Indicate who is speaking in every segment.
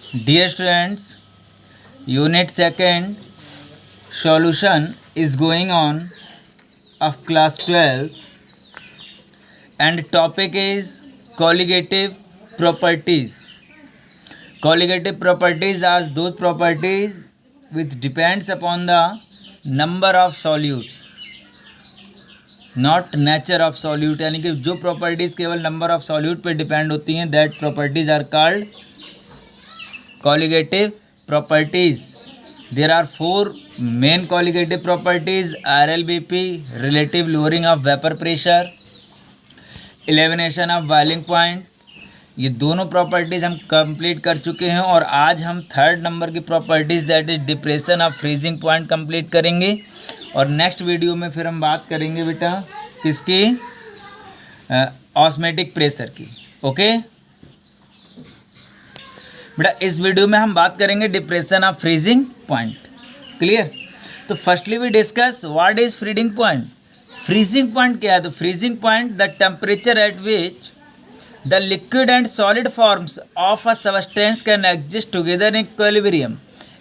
Speaker 1: Dear students, Unit 2nd solution is going on of class 12 and topic is colligative properties. Colligative properties are those properties which depends upon the number of solute, not nature of solute, यानी कि जो properties केवल number of solute पे depend होती हैं that properties are called colligative properties. There are four main colligative properties: RLBP, relative lowering of vapor pressure, elimination of boiling point. ये दोनों properties हम कंप्लीट कर चुके हैं और आज हम थर्ड नंबर की properties that is depression of freezing point complete करेंगे। और नेक्स्ट वीडियो में फिर हम बात करेंगे बेटा किसकी, ऑस्मेटिक प्रेशर की। ओके बेटा, इस वीडियो में हम बात करेंगे depression of freezing point. Clear? तो firstly we discuss what is freezing point. Freezing point क्या है? तो freezing point the temperature at which the liquid and solid forms of a substance can exist together in equilibrium.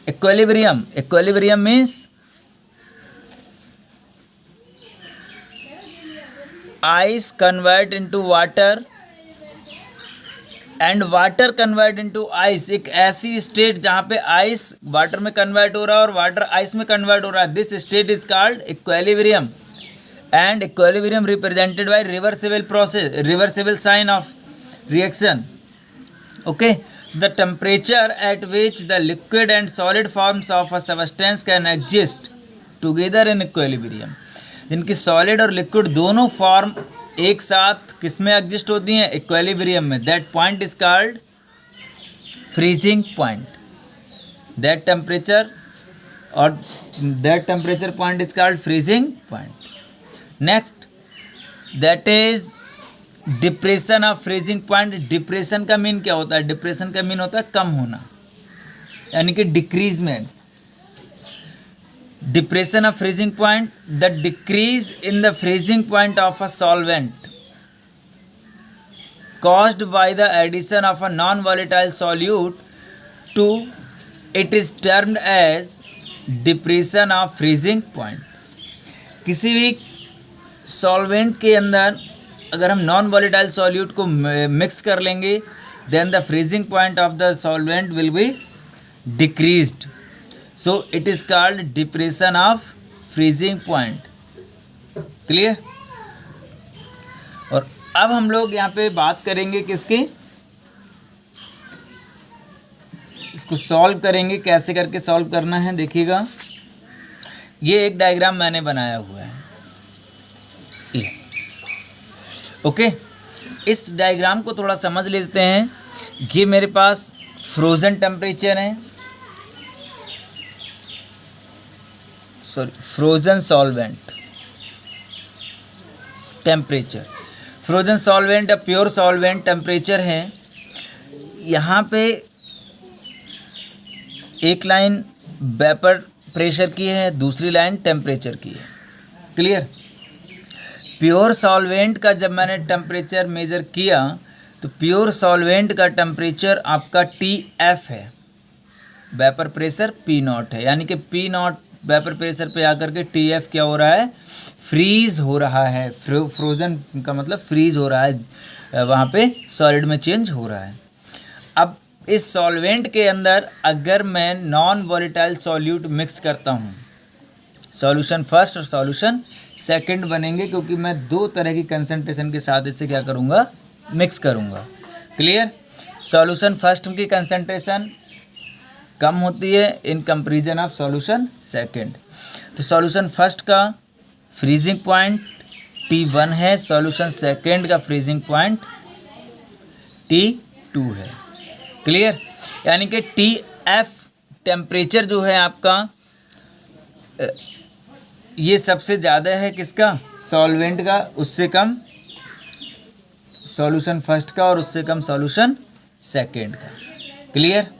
Speaker 1: Equilibrium means ice convert into water and water convert into ice. एक ऐसी state जहाँ पे ice water में convert हो रहा है और water ice में कन्वर्ट हो रहा है, this state is called equilibrium. And equilibrium represented by reversible process, reversible sign of reaction. Okay, the temperature at which the liquid and solid forms of a substance can exist together in equilibrium, जिनकी solid और liquid दोनों form एक साथ किस में exist होती हैं? Equilibrium में। That point is called freezing point. That temperature और that temperature point is called freezing point. Next that is depression of freezing point. Depression का मीन क्या होता है? डिप्रेशन का मीन होता है कम होना, यानी कि decreasement. Depression of freezing point, the decrease in the freezing point of a solvent caused by the addition of a non-volatile solute to it is termed as depression of freezing point. किसी भी solvent के अंदर अगर हम non volatile solute को mix कर लेंगे then the freezing point of the solvent will be decreased, so it is called depression of freezing point. Clear? और अब हम लोग यहाँ पे बात करेंगे किसकी, इसको सॉल्व करेंगे। कैसे करके सॉल्व करना है देखिएगा, ये एक डायग्राम मैंने बनाया हुआ है ये। ओके, इस डायग्राम को थोड़ा समझ लेते हैं। ये मेरे पास फ्रोजन टेम्परेचर है, frozen solvent temperature. Frozen solvent या प्योर सॉल्वेंट टेम्परेचर है। यहाँ पे एक लाइन वेपर प्रेशर की है, दूसरी लाइन टेम्परेचर की है। क्लियर? प्योर सॉल्वेंट का जब मैंने टेम्परेचर मेज़र किया तो प्योर सॉल्वेंट का टेम्परेचर आपका TF है, वेपर प्रेशर P0 है, यानी कि P0 वेपर प्रेशर पे आकर के TF क्या हो रहा है? फ्रीज हो रहा है। फ्रोजन का मतलब फ्रीज हो रहा है, वहाँ पे सॉलिड में चेंज हो रहा है। अब इस सॉल्वेंट के अंदर अगर मैं नॉन वॉलेटाइल सॉल्यूट मिक्स करता हूँ, सॉल्यूशन फर्स्ट और सॉल्यूशन सेकंड बनेंगे, क्योंकि मैं दो तरह की कंसंट्रेशन के साथ इसे क्या करूँगा? मिक्स करूँगा। क्लियर? सॉल्यूशन फर्स्ट की कंसंट्रेशन कम होती है in comparison of solution second. तो सॉल्यूशन फर्स्ट का फ्रीजिंग पॉइंट T1 है, सॉल्यूशन सेकंड का फ्रीजिंग पॉइंट T2 है। क्लियर? यानी कि TF टेम्परेचर जो है आपका ये सबसे ज़्यादा है किसका? सॉल्वेंट का, उससे कम सॉल्यूशन फर्स्ट का और उससे कम सॉल्यूशन सेकंड का। क्लियर?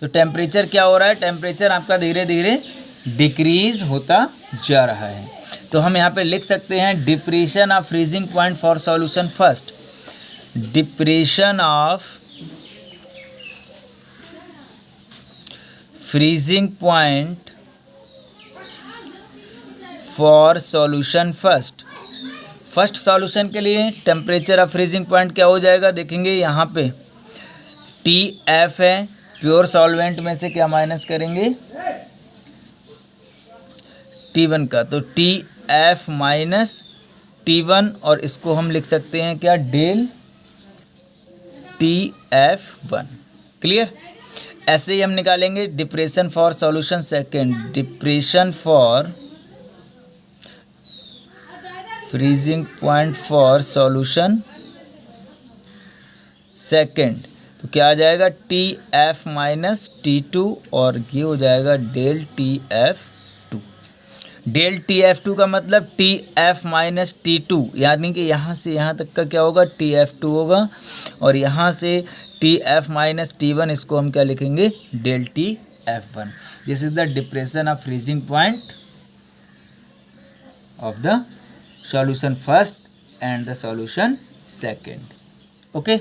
Speaker 1: तो टेम्परेचर क्या हो रहा है? टेम्परेचर आपका धीरे धीरे डिक्रीज होता जा रहा है। तो हम यहाँ पे लिख सकते हैं depression of freezing point for solution first. Depression of freezing point for solution first solution के लिए टेम्परेचर ऑफ फ्रीजिंग पॉइंट क्या हो जाएगा, देखेंगे यहाँ पे TF है, प्योर सॉल्वेंट में से क्या माइनस करेंगे, T1 का, तो TF माइनस T1, और इसको हम लिख सकते हैं क्या, डेल TF1। क्लियर। ऐसे ही हम निकालेंगे depression for solution second, depression for freezing point for solution second, तो क्या आ जाएगा, TF माइनस T2, और ये हो जाएगा डेल TF2। डेल TF2 का मतलब TF माइनस T2, यानी कि यहाँ से यहाँ तक का क्या होगा, TF2 होगा, और यहाँ से TF माइनस T1, इसको हम क्या लिखेंगे, del TF1। This is the depression of freezing point of the solution first and the solution second. Okay.